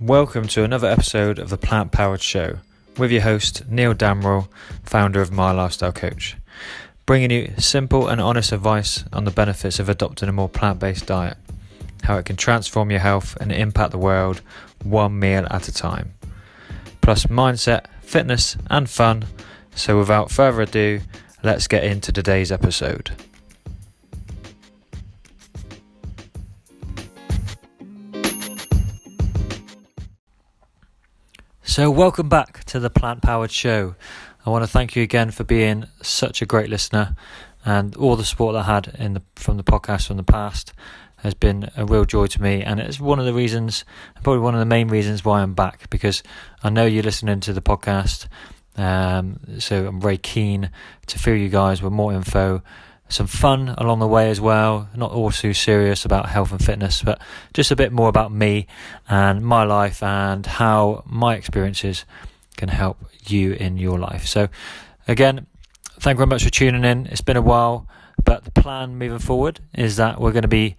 Welcome to another episode of the Plant Powered Show with your host Neil Damerell, founder of My Lifestyle Coach, bringing you simple and honest advice on the benefits of adopting a more plant-based diet, how it can transform your health and impact the world one meal at a time, plus mindset, fitness and fun. So without further ado, let's get into today's episode. So welcome back to the Plant Powered Show. I want to thank you again for being such a great listener, and all the support I had from the podcast from the past has been a real joy to me, and it's one of the reasons, probably one of the main reasons why I'm back, because I know you're listening to the podcast, so I'm very keen to fill you guys with more info, some fun along the way as well, not all too serious about health and fitness, but just a bit more about me and my life and how my experiences can help you in your life. So again, thank you very much for tuning in. It's been a while, but the plan moving forward is that we're going to be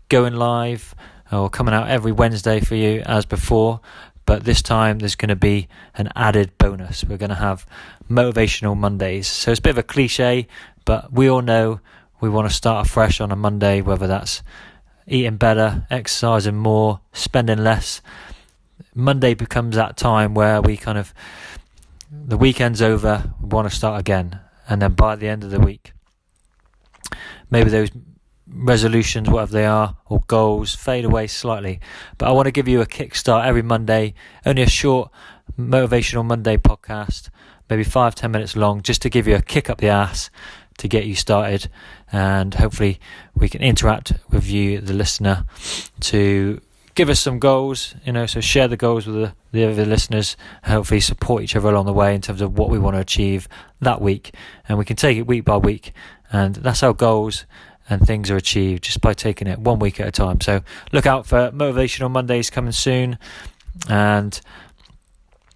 going live or coming out every Wednesday for you as before, but this time there's going to be an added bonus. We're going to have motivational Mondays. So it's a bit of a cliche, but we all know we want to start afresh on a Monday, whether that's eating better, exercising more, spending less. Monday becomes that time where we the weekend's over, we want to start again. And then by the end of the week, maybe those resolutions, whatever they are, or goals fade away slightly. But I want to give you a kickstart every Monday, only a short motivational Monday podcast, maybe 5-10 minutes long, just to give you a kick up the ass to get you started, and hopefully we can interact with you, the listener, to give us some goals, so share the goals with the other listeners, and hopefully support each other along the way in terms of what we want to achieve that week, and we can take it week by week, and that's how goals and things are achieved, just by taking it 1 week at a time. So look out for Motivational Mondays coming soon, and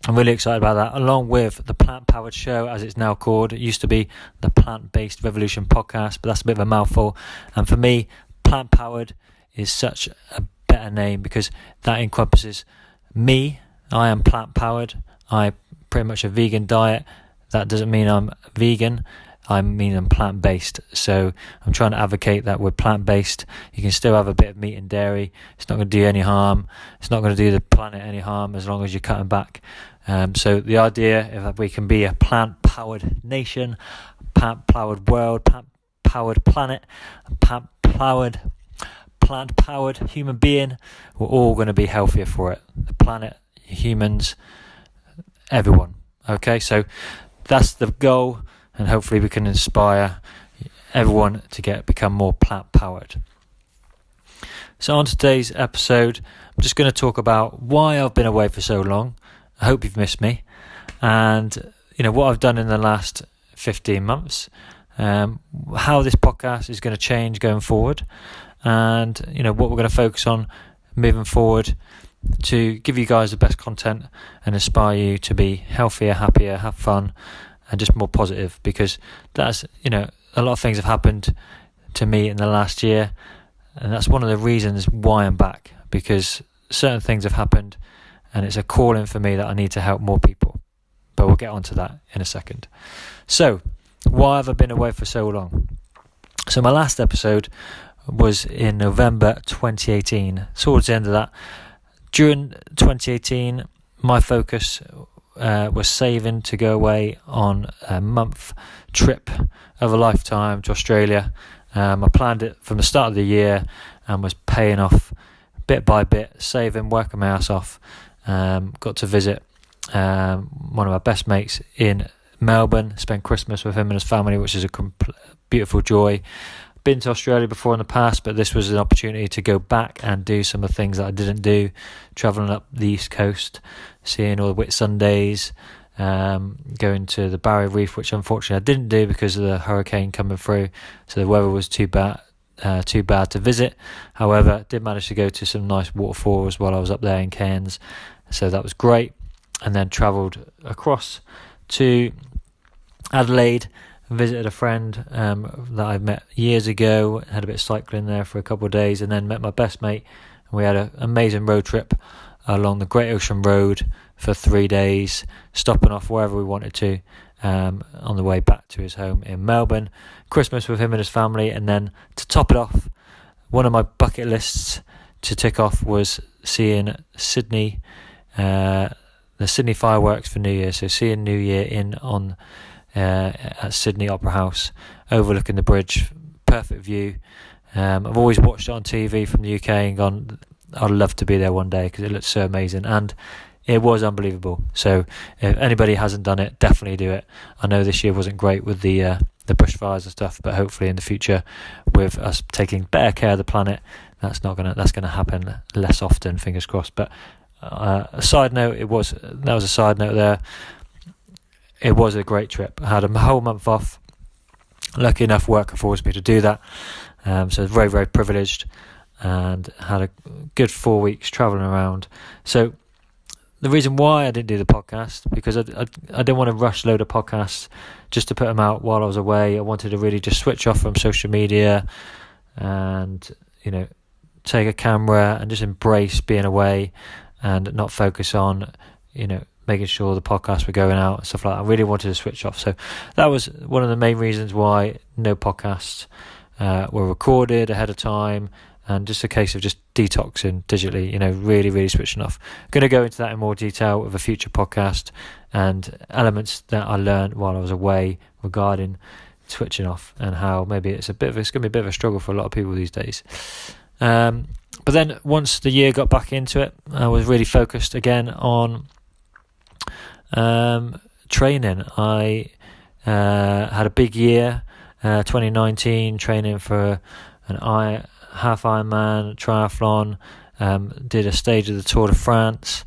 I'm really excited about that, along with the Plant Powered Show, as it's now called. It used to be the Plant-Based Revolution Podcast, but that's a bit of a mouthful. And for me, Plant Powered is such a better name because that encompasses me. I am plant powered. I pretty much a vegan diet. That doesn't mean I'm vegan. I mean I'm plant-based. So I'm trying to advocate that we're plant-based. You can still have a bit of meat and dairy. It's not going to do you any harm. It's not going to do the planet any harm as long as you're cutting back. So the idea is that we can be a plant-powered nation, plant-powered world, plant-powered planet, plant-powered human being. We're all going to be healthier for it. The planet, humans, everyone. Okay, so that's the goal. And hopefully we can inspire everyone to become more plant-powered. So on today's episode, I'm just going to talk about why I've been away for so long. I hope you've missed me. And, what I've done in the last 15 months. How this podcast is going to change going forward. And, what we're going to focus on moving forward to give you guys the best content and inspire you to be healthier, happier, have fun, and just more positive, because that's, a lot of things have happened to me in the last year, and that's one of the reasons why I'm back, because certain things have happened and it's a calling for me that I need to help more people, but we'll get onto that in a second. So why have I been away for so long? So my last episode was in November 2018, towards the end of that. During 2018, my focus was saving to go away on a month trip of a lifetime to Australia. I planned it from the start of the year and was paying off bit by bit, saving, working my ass off. Got to visit one of my best mates in Melbourne, spend Christmas with him and his family, which is a beautiful joy. Been to Australia before in the past, but this was an opportunity to go back and do some of the things that I didn't do, travelling up the East Coast, seeing all the Whitsundays, going to the Barrier Reef, which unfortunately I didn't do because of the hurricane coming through, so the weather was too bad to visit. However, did manage to go to some nice waterfalls while I was up there in Cairns, so that was great. And then travelled across to Adelaide, visited a friend that I met years ago, had a bit of cycling there for a couple of days, and then met my best mate, and we had an amazing road trip along the Great Ocean Road for 3 days, stopping off wherever we wanted to on the way back to his home in Melbourne. Christmas with him and his family, and then to top it off, one of my bucket lists to tick off was seeing Sydney, the Sydney fireworks for New Year. So seeing New Year in on at Sydney Opera House, overlooking the bridge, perfect view. I've always watched it on TV from the UK and gone, I'd love to be there one day because it looks so amazing, and it was unbelievable. So if anybody hasn't done it, definitely do it. I know this year wasn't great with the bushfires and stuff, but hopefully in the future, with us taking better care of the planet, that's gonna happen less often. Fingers crossed. But a side note, that was a side note there. It was a great trip. I had a whole month off. Lucky enough, work affords me to do that. So very, very privileged, and had a good 4 weeks travelling around. So the reason why I didn't do the podcast, because I didn't want to rush load of podcasts just to put them out while I was away. I wanted to really just switch off from social media and, take a camera and just embrace being away and not focus on, making sure the podcasts were going out and stuff like that. I really wanted to switch off. So that was one of the main reasons why no podcasts were recorded ahead of time, and just a case of just detoxing digitally, really, really switching off. I'm going to go into that in more detail with a future podcast and elements that I learned while I was away regarding switching off, and how maybe it's going to be a bit of a struggle for a lot of people these days. But then once the year got back into it, I was really focused again on training. I had a big year, 2019, training for an half Ironman triathlon, did a stage of the Tour de France,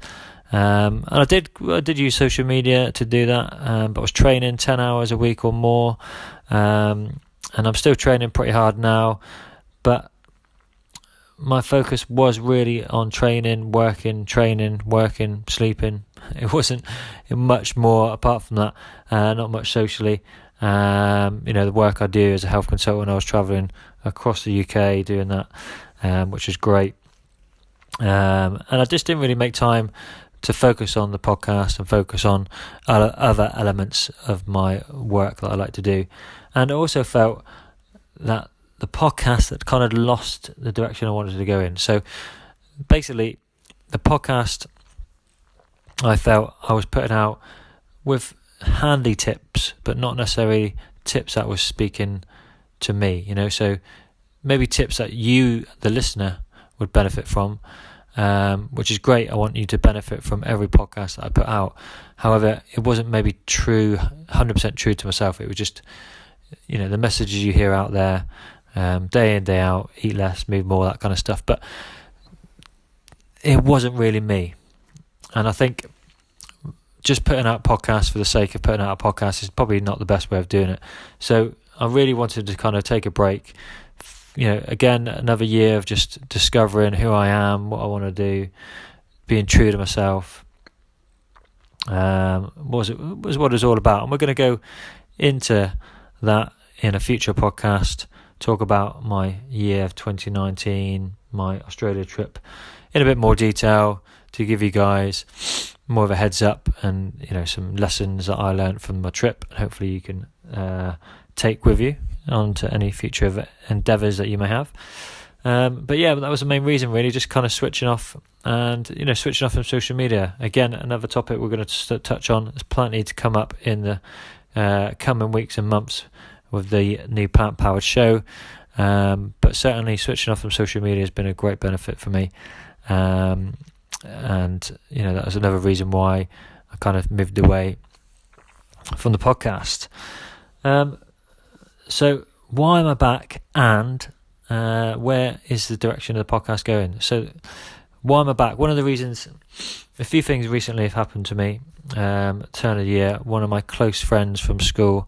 and I did use social media to do that, but I was training 10 hours a week or more, and I'm still training pretty hard now, but my focus was really on training, working, sleeping. It wasn't much more apart from that, not much socially. The work I do as a health consultant, I was travelling across the UK doing that, which is great. And I just didn't really make time to focus on the podcast and focus on other elements of my work that I like to do. And I also felt that the podcast had kind of lost the direction I wanted to go in. So basically, the podcast, I felt I was putting out with handy tips, but not necessarily tips that was speaking to me, so maybe tips that you, the listener, would benefit from, which is great. I want you to benefit from every podcast that I put out. However, it wasn't maybe 100% true to myself. It was just, the messages you hear out there, day in, day out, eat less, move more, that kind of stuff. But it wasn't really me. And I think just putting out podcasts for the sake of putting out a podcast is probably not the best way of doing it. So I really wanted to kind of take a break. Again, another year of just discovering who I am, what I want to do, being true to myself. Was what it's all about. And we're going to go into that in a future podcast, talk about my year of 2019, my Australia trip in a bit more detail, to give you guys more of a heads up and some lessons that I learned from my trip, and hopefully you can take with you onto any future endeavours that you may have. But that was the main reason, really, just kind of switching off, and switching off from social media. Again, another topic we're going to touch on. There's plenty to come up in the coming weeks and months with the new Plant Powered show, but certainly switching off from social media has been a great benefit for me. And that was another reason why I kind of moved away from the podcast. So why am I back, and where is the direction of the podcast going? So why am I back? One of the reasons, a few things recently have happened to me. Turn of the year, one of my close friends from school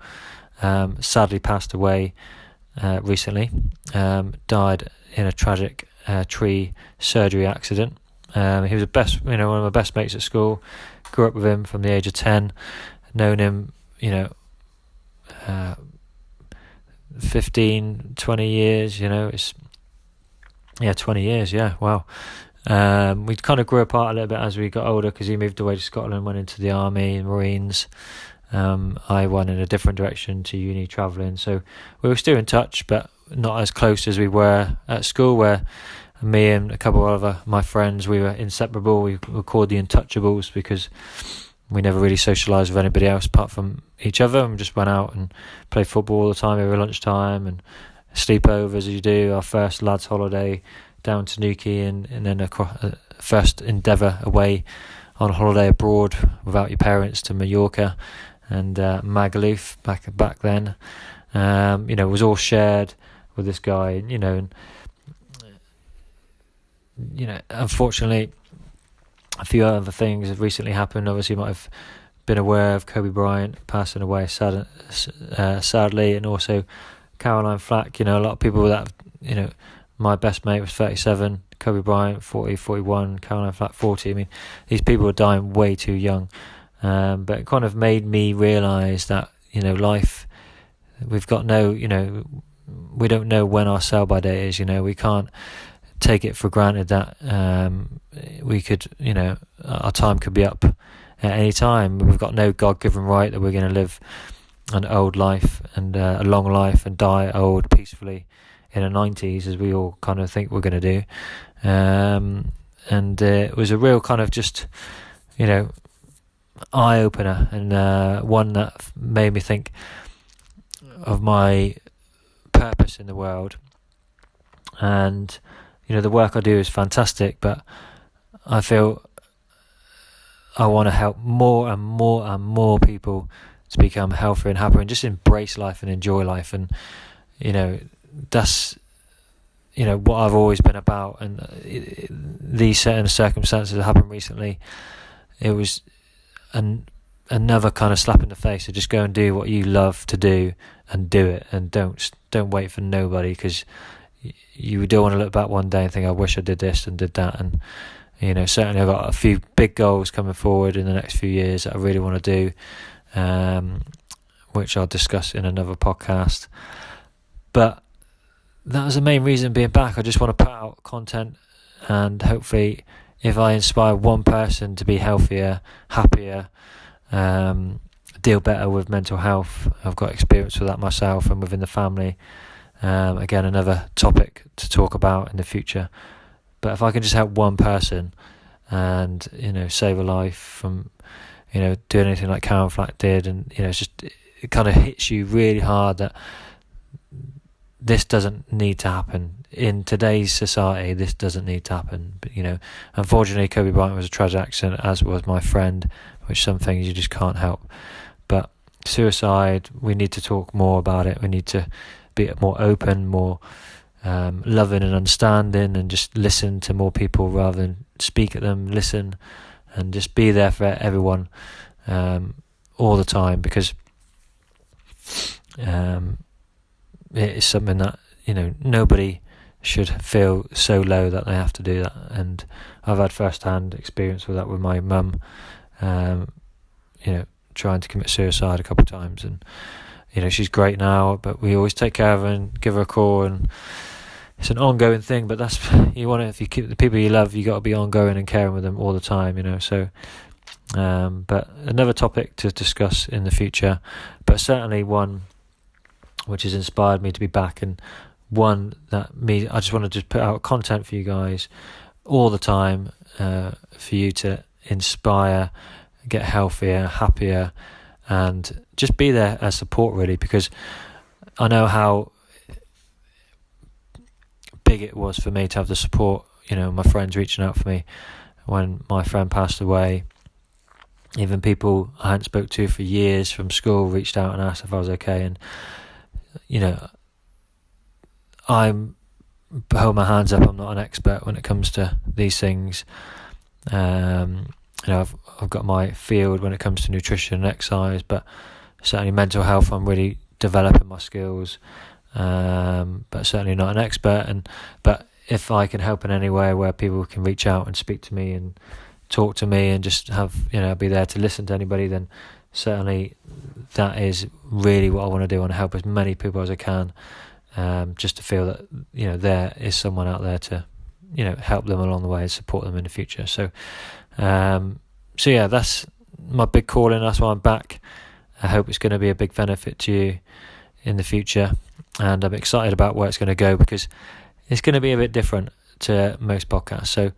sadly passed away recently, died in a tragic tree surgery accident. He was one of my best mates at school. Grew up with him from the age of 10. Known him, 15, 20 years. 20 years. Yeah, wow. We kind of grew apart a little bit as we got older, because he moved away to Scotland, went into the army and Marines. I went in a different direction to uni, travelling. So we were still in touch, but not as close as we were at school, where me and a couple of other my friends, we were inseparable. We were called the Untouchables, because we never really socialised with anybody else apart from each other, and just went out and played football all the time every lunchtime, and sleepovers as you do. Our first lads holiday down to Newquay, and then a first endeavour away on holiday abroad without your parents to Mallorca and Magaluf back then. It was all shared with this guy, and unfortunately a few other things have recently happened. Obviously, you might have been aware of Kobe Bryant passing away sadly, and also Caroline Flack. A lot of people that, my best mate was 37, Kobe Bryant 40, 41, Caroline Flack 40. I mean, these people are dying way too young. But it kind of made me realise that, life, we've got we don't know when our sell-by date is. We can't take it for granted that we could, our time could be up at any time. We've got no God-given right that we're going to live an old life and a long life and die old peacefully in the 90s, as we all kind of think we're going to do. And it was a real kind of just, eye-opener, and one that made me think of my purpose in the world. And the work I do is fantastic, but I feel I want to help more and more and more people to become healthier and happier and just embrace life and enjoy life. And that's what I've always been about. And these certain circumstances that happened recently, it was another kind of slap in the face. So just go and do what you love to do and do it, and don't wait for nobody, because you don't want to look back one day and think, I wish I did this and did that. And certainly I've got a few big goals coming forward in the next few years that I really want to do, which I'll discuss in another podcast. But that was the main reason being back. I just want to put out content, and hopefully if I inspire one person to be healthier, happier, deal better with mental health. I've got experience with that myself and within the family. Again, another topic to talk about in the future. But if I can just help one person and, save a life from, doing anything like Karen Flack did, and, it kind of hits you really hard that this doesn't need to happen. In today's society, this doesn't need to happen. But, unfortunately, Kobe Bryant was a tragic accident, as was my friend, which some things you just can't help. But suicide, we need to talk more about it. We need to be more open, more loving and understanding, and just listen to more people rather than speak at them. Listen and just be there for everyone all the time, because it is something that nobody should feel so low that they have to do that. And I've had first-hand experience with that with my mum, trying to commit suicide a couple of times, and she's great now, but we always take care of her and give her a call, and it's an ongoing thing. But that's, you want it, if you keep the people you love, you got to be ongoing and caring with them all the time, so but another topic to discuss in the future, but certainly one which has inspired me to be back, and one that I just want to just put out content for you guys all the time, for you to inspire, get healthier, happier, and just be there as support, really, because I know how big it was for me to have the support, my friends reaching out for me when my friend passed away. Even people I hadn't spoke to for years from school reached out and asked if I was okay. And I hold my hands up, I'm not an expert when it comes to these things. I've got my field when it comes to nutrition and exercise, but certainly mental health, I'm really developing my skills, but certainly not an expert. But if I can help in any way where people can reach out and speak to me and talk to me and just have, be there to listen to anybody, then certainly that is really what I want to do. I want to help as many people as I can, just to feel that, there is someone out there to help them along the way and support them in the future. So yeah, that's my big calling. That's why I'm back. I hope it's going to be a big benefit to you in the future, and I'm excited about where it's going to go, because it's going to be a bit different to most podcasts. So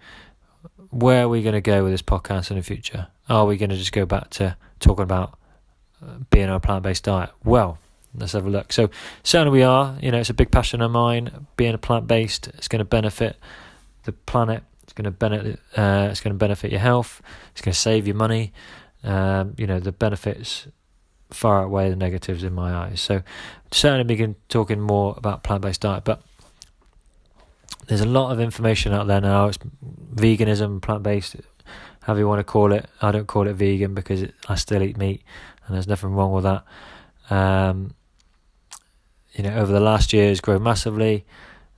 where are we going to go with this podcast in the future? Are we going to just go back to talking about being on a plant-based diet? Well, let's have a look. So certainly we are. It's a big passion of mine. Being a plant-based, it's going to benefit the planet. It's going to benefit your health. It's going to save you money. The benefits far outweigh the negatives in my eyes. So certainly begin talking more about plant-based diet, but there's a lot of information out there now. It's veganism, plant-based, however you want to call it. I don't call it vegan because I still eat meat, and there's nothing wrong with that. Over the last year it's grown massively.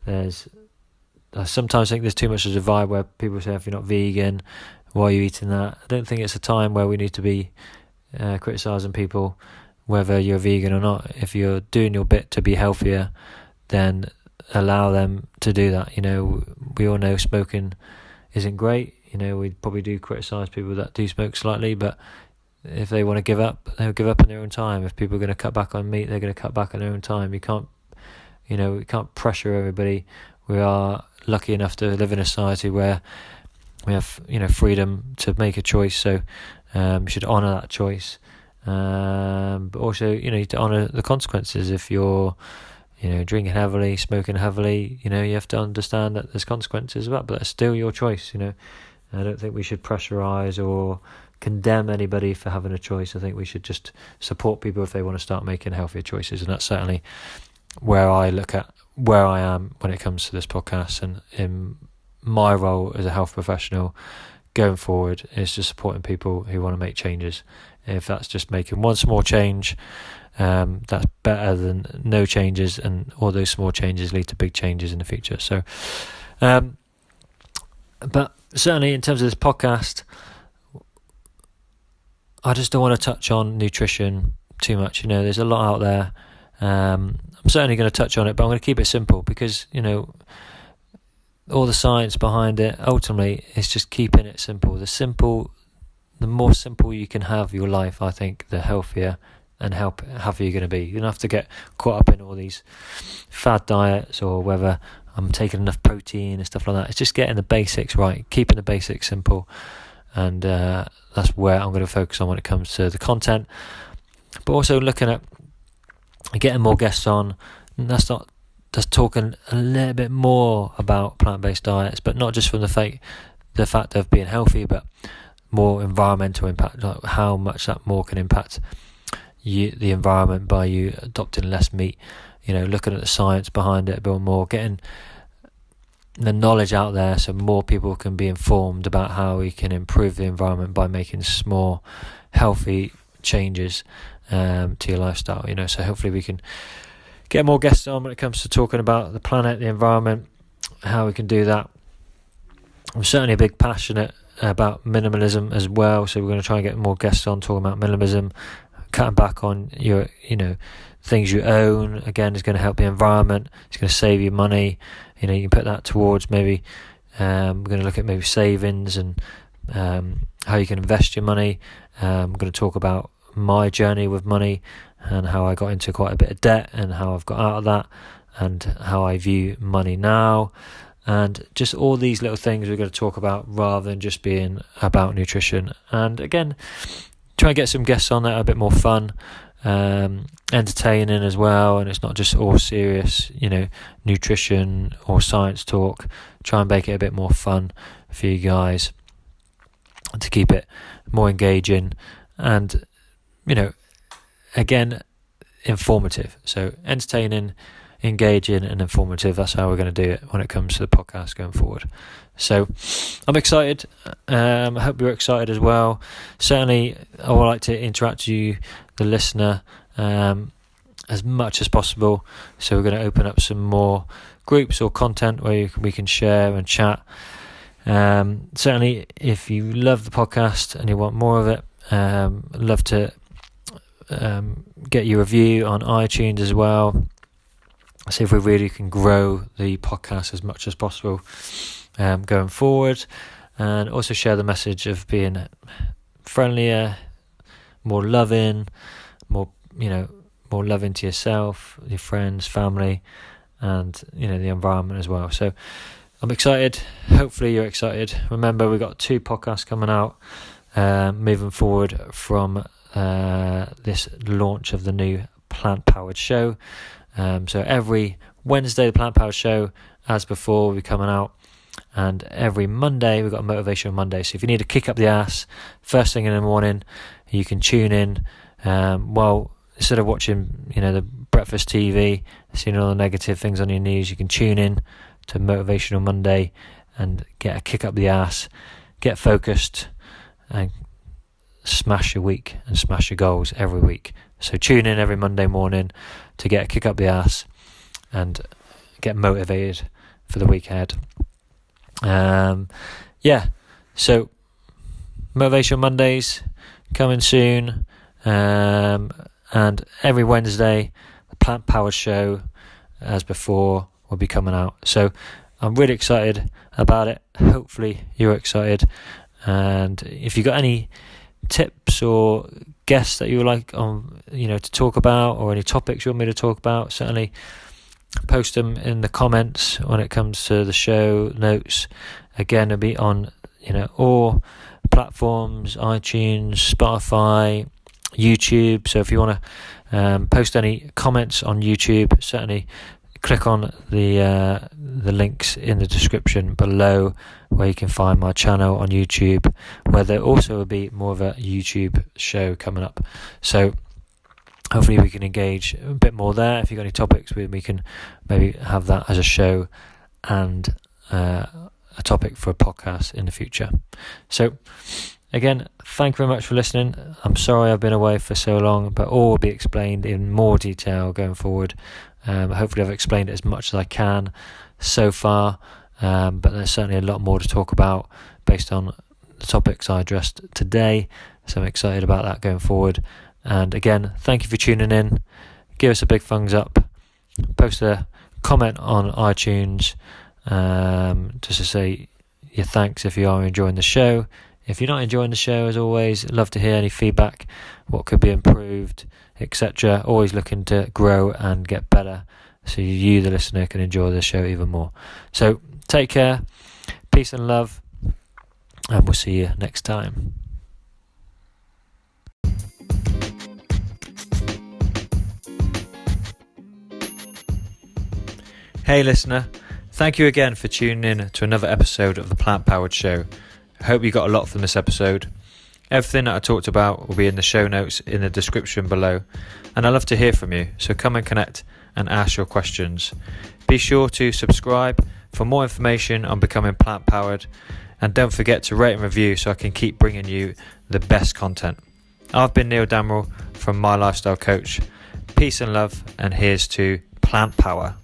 I sometimes think there's too much of a vibe where people say, if you're not vegan, why are you eating that? I don't think it's a time where we need to be criticising people whether you're vegan or not. If you're doing your bit to be healthier, then allow them to do that. We all know smoking isn't great. We probably do criticise people that do smoke slightly, but if they want to give up, they'll give up in their own time. If people are going to cut back on meat, they're going to cut back on their own time. We can't pressure everybody. We are lucky enough to live in a society where we have, freedom to make a choice. So we should honour that choice. But also, you need to honour the consequences. If you're, drinking heavily, smoking heavily, you have to understand that there's consequences of that, but that's still your choice. I don't think we should pressurise or condemn anybody for having a choice. I think we should just support people if they want to start making healthier choices, and that's certainly where I look at where I am when it comes to this podcast, and in my role as a health professional going forward is just supporting people who want to make changes. If that's just making one small change, that's better than no changes, and all those small changes lead to big changes in the future. So but certainly in terms of this podcast, I just don't want to touch on nutrition too much. There's a lot out there. I'm certainly going to touch on it, but I'm going to keep it simple, because all the science behind it, ultimately it's just keeping it simple. The more simple you can have your life, I think, the healthier and happier you're going to be. You don't have to get caught up in all these fad diets, or whether I'm taking enough protein and stuff like that. It's just getting the basics right, keeping the basics simple, and that's where I'm going to focus on when it comes to the content. But also looking at getting more guests on. That's talking a little bit more about plant-based diets, but not just from the fact of being healthy, but more environmental impact, like how much that more can impact the environment by you adopting less meat. Looking at the science behind it a bit more, getting the knowledge out there so more people can be informed about how we can improve the environment by making small healthy changes to your lifestyle. So hopefully we can get more guests on when it comes to talking about the planet, the environment, how we can do that. I'm certainly a big passionate about minimalism as well, so we're going to try and get more guests on talking about minimalism, cutting back on your things you own. Again, is going to help the environment. It's going to save you money. You can put that towards maybe we're going to look at maybe savings and how you can invest your money. I'm going to talk about my journey with money and how I got into quite a bit of debt and how I've got out of that, and how I view money now, and just all these little things we're going to talk about, rather than just being about nutrition. And again, try and get some guests on that are a bit more fun, entertaining as well, and it's not just all serious nutrition or science talk. Try and make it a bit more fun for you guys to keep it more engaging and again, informative. So entertaining, engaging and informative. That's how we're going to do it when it comes to the podcast going forward. So I'm excited. I hope you're excited as well. Certainly I would like to interact with you, the listener, as much as possible. So we're going to open up some more groups or content where we can share and chat. Certainly if you love the podcast and you want more of it, I'd love to get your review on iTunes as well. See if we really can grow the podcast as much as possible. going forward, and also share the message of being friendlier, more loving, more loving to yourself, your friends, family, and the environment as well. So I'm excited. Hopefully you're excited. Remember, we've got 2 podcasts coming out moving forward from this launch of the new Plant Powered Show. So every Wednesday, the Plant Powered Show, as before, will be coming out. And every Monday, we've got a Motivational Monday. So if you need to kick up the ass first thing in the morning, you can tune in. Instead of watching, the breakfast TV, seeing all the negative things on your news, you can tune in to Motivational Monday and get a kick up the ass, get focused, and smash your week and smash your goals every week. So tune in every Monday morning to get a kick up the ass and get motivated for the week ahead. So Motivational Mondays coming soon, and every Wednesday the Plant Powered Show, as before, will be coming out. So I'm really excited about it. Hopefully you're excited, and if you got any tips or guests that you would like to talk about, or any topics you want me to talk about, certainly post them in the comments when it comes to the show notes. Again, it'll be on all platforms: iTunes, Spotify, YouTube. So if you want to post any comments on YouTube, certainly click on the links in the description below, where you can find my channel on YouTube, where there also will be more of a YouTube show coming up. So hopefully we can engage a bit more there. If you've got any topics, we can maybe have that as a show and a topic for a podcast in the future. So again, thank you very much for listening. I'm sorry I've been away for so long, but all will be explained in more detail going forward. Hopefully I've explained it as much as I can so far, but there's certainly a lot more to talk about based on the topics I addressed today. So I'm excited about that going forward. And again, thank you for tuning in. Give us a big thumbs up. Post a comment on iTunes just to say your thanks if you are enjoying the show. If you're not enjoying the show, as always, love to hear any feedback, what could be improved, etc. Always looking to grow and get better, so you, the listener, can enjoy the show even more. So take care, peace and love, and we'll see you next time. Hey listener, thank you again for tuning in to another episode of the Plant Powered Show. I hope you got a lot from this episode. Everything that I talked about will be in the show notes in the description below, and I love to hear from you, so come and connect and ask your questions. Be sure to subscribe for more information on becoming plant powered, and don't forget to rate and review so I can keep bringing you the best content. I've been Neil Damerell from My Lifestyle Coach. Peace and love, and here's to Plant Power.